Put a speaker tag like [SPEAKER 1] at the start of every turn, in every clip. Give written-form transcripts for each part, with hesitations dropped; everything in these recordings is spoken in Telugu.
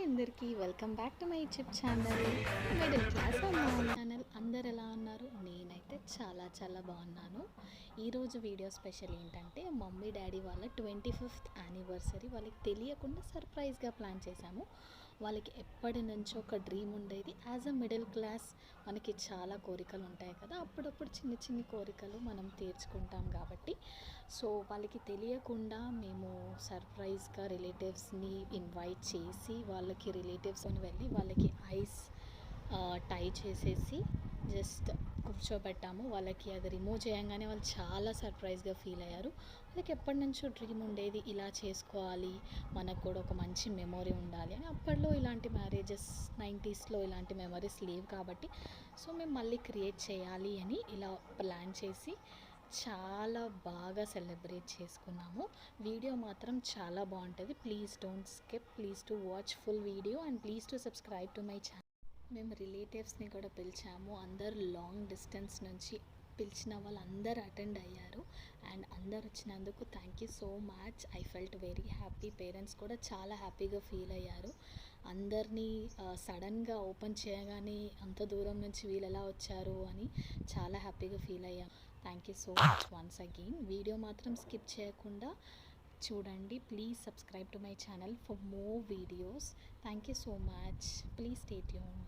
[SPEAKER 1] హాయ్ అందరికీ welcome back to my YouTube channel middle class channel. అందరు ఎలా ఉన్నారు? నేనైతే చాలా బాగున్నాను. ఈరోజు వీడియో స్పెషల్ ఏంటంటే మమ్మీ డాడీ వాళ్ళ 25th యానివర్సరీ వాళ్ళకి తెలియకుండా సర్ప్రైజ్గా ప్లాన్ చేశాము. వాళ్ళకి ఎప్పటి నుంచో ఒక డ్రీమ్ ఉండేది. యాజ్ అ మిడిల్ క్లాస్ మనకి చాలా కోరికలు ఉంటాయి కదా, అప్పుడప్పుడు చిన్ని కోరికలు మనం తీర్చుకుంటాం కాబట్టి సో వాళ్ళకి తెలియకుండా మేము సర్ప్రైజ్గా రిలేటివ్స్ని ఇన్వైట్ చేసి వాళ్ళకి రిలేటివ్స్ని వెళ్ళి వాళ్ళకి ఐస్ టై చేసేసి జస్ట్ కూర్చోబెట్టాము. వాళ్ళకి అది రిమూవ్ చేయగానే వాళ్ళు చాలా సర్ప్రైజ్గా ఫీల్ అయ్యారు. వాళ్ళకి ఎప్పటి నుంచో డ్రీమ్ ఉండేది, ఇలా చేసుకోవాలి, మనకు కూడా ఒక మంచి మెమొరీ ఉండాలి అని. అప్పట్లో ఇలాంటి మ్యారేజెస్ 90sలో ఇలాంటి మెమరీస్ లేవు కాబట్టి సో మేము మళ్ళీ క్రియేట్ చేయాలి అని ఇలా ప్లాన్ చేసి చాలా బాగా సెలబ్రేట్ చేసుకున్నాము. వీడియో మాత్రం చాలా బాగుంటుంది. Please don't skip, please to watch full video and please to subscribe to my channel. మేము రిలేటివ్స్ని కూడా పిలిచాము. అందరు లాంగ్ డిస్టెన్స్ నుంచి పిలిచిన వాళ్ళందరూ అటెండ్ అయ్యారు అండ్ అందరు వచ్చినందుకు thank you so much. I felt very happy. Parents కూడా చాలా హ్యాపీగా ఫీల్ అయ్యారు. అందరినీ సడన్గా ఓపెన్ చేయగానే అంత దూరం నుంచి వీళ్ళు ఎలా వచ్చారు అని చాలా హ్యాపీగా ఫీల్ అయ్యాం. Thank you so much once again. Video మాత్రం స్కిప్ చేయకుండా చూడండి. Please subscribe to my channel for more videos. Thank you so much. Please stay tuned.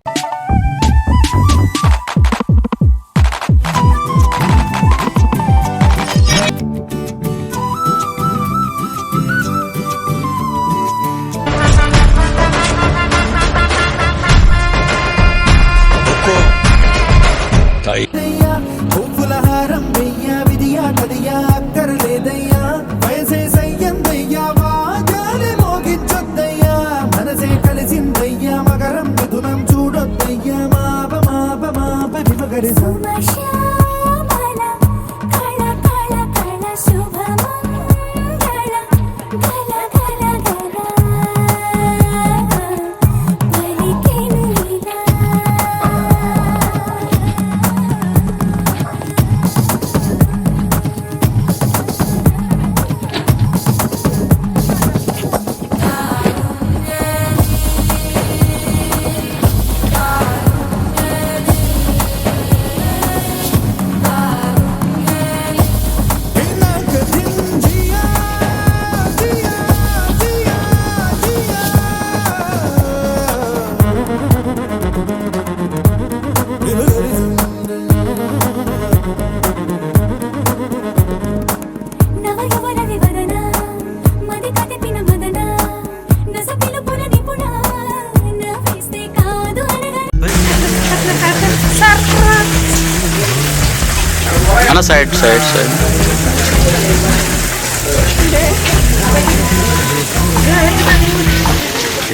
[SPEAKER 2] Side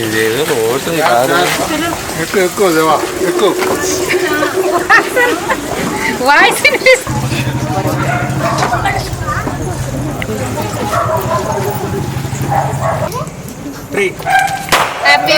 [SPEAKER 2] ఇదేదో పోతుంది కాదు. ఎక్కువ దేవా ఎక్కువ వాయిస్ హ్యాపీ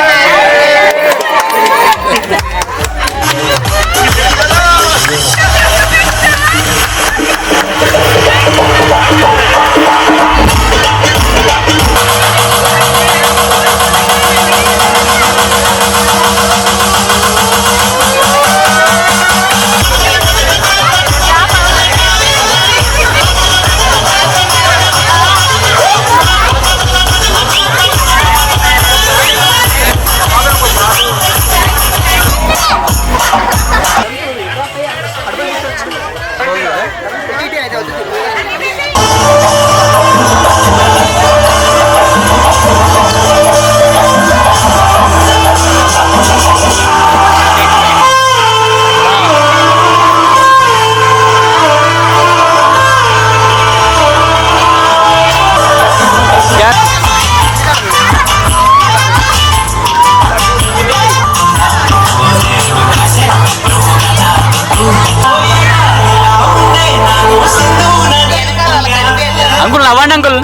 [SPEAKER 2] అంకుల్ నవ్వండి అంకుల్.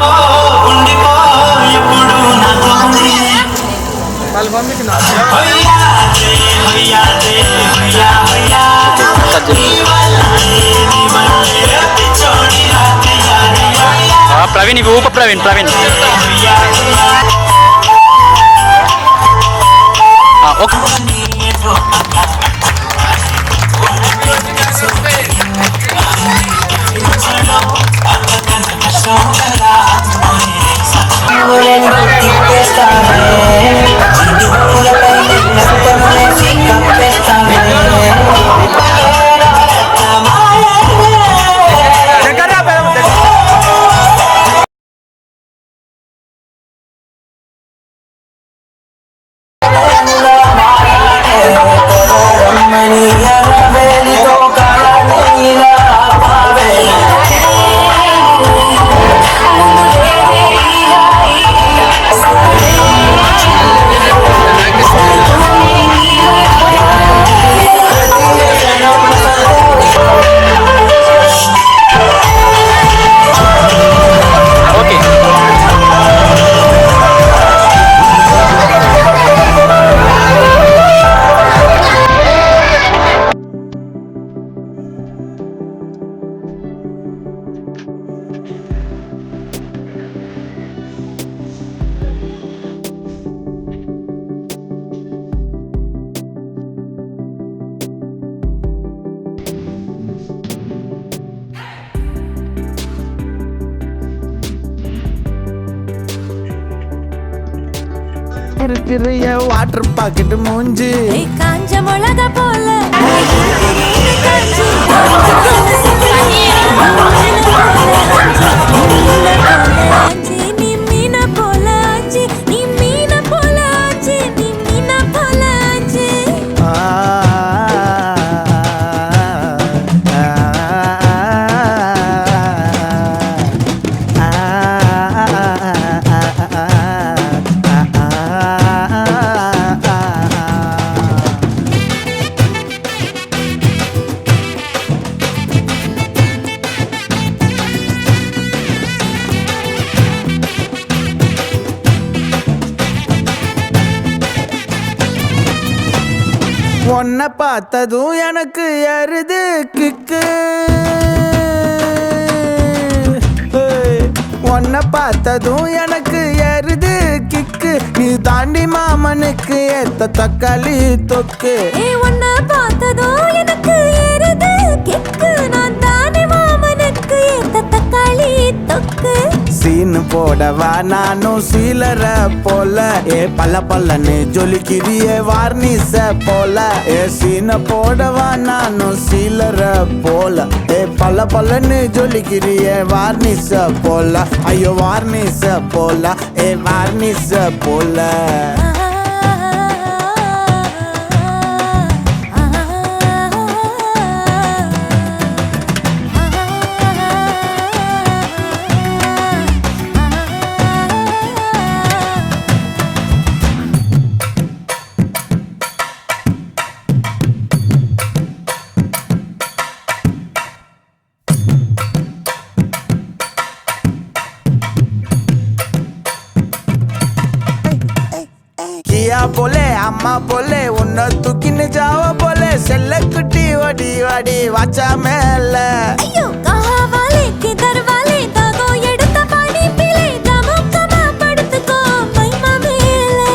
[SPEAKER 2] ప్రవీణ్ ఇవి ఊప ప్రవీణ్
[SPEAKER 3] இருக்கிற வாட்டர் பாக்கெட் மூஞ்சி
[SPEAKER 4] காஞ்ச மிளக போல நீ மீன போல ஆச்சு நீ மீன போல ஆச்சு நீ மீன போல ஆச்சு
[SPEAKER 3] உன்னை பார்த்ததும் எனக்கு ஏறுது கிக்கு உன்னை பார்த்ததும் எனக்கு ஏறுது கிக்கு நீ தாண்டி மாமனுக்கு ஏத்த தக்காளி தொக்கு
[SPEAKER 4] உன்னை பார்த்ததும் எனக்கு ஏறுது கிக்கு நான் தானே மாமனுக்கு ஏத்த தக்காளி தொக்கு
[SPEAKER 3] சீனு போடவா நானும் சீலர போல பல்ல பல்லன்னு ஜொலிக்கிறியே வார்னிச போல சீன போடவா நானும் சீலர போல பல்ல பல்லன்னு ஜொலிக்கிறியே வார்னிச போல ஐயோ வார்னிச போல வார்னிச போல கியா போலே அம்மா போலே உன்னை தூக்கின்னு ஜாவ போலே செல்ல குட்டி ஓடி வாடி வாச்சா மேல
[SPEAKER 4] ஐயோ கஹா வாலே கிதர் வாலே தாகோ எடுத்த பாடி பிலே தமோ கமா படுத்துக்கோ மைமா மேலே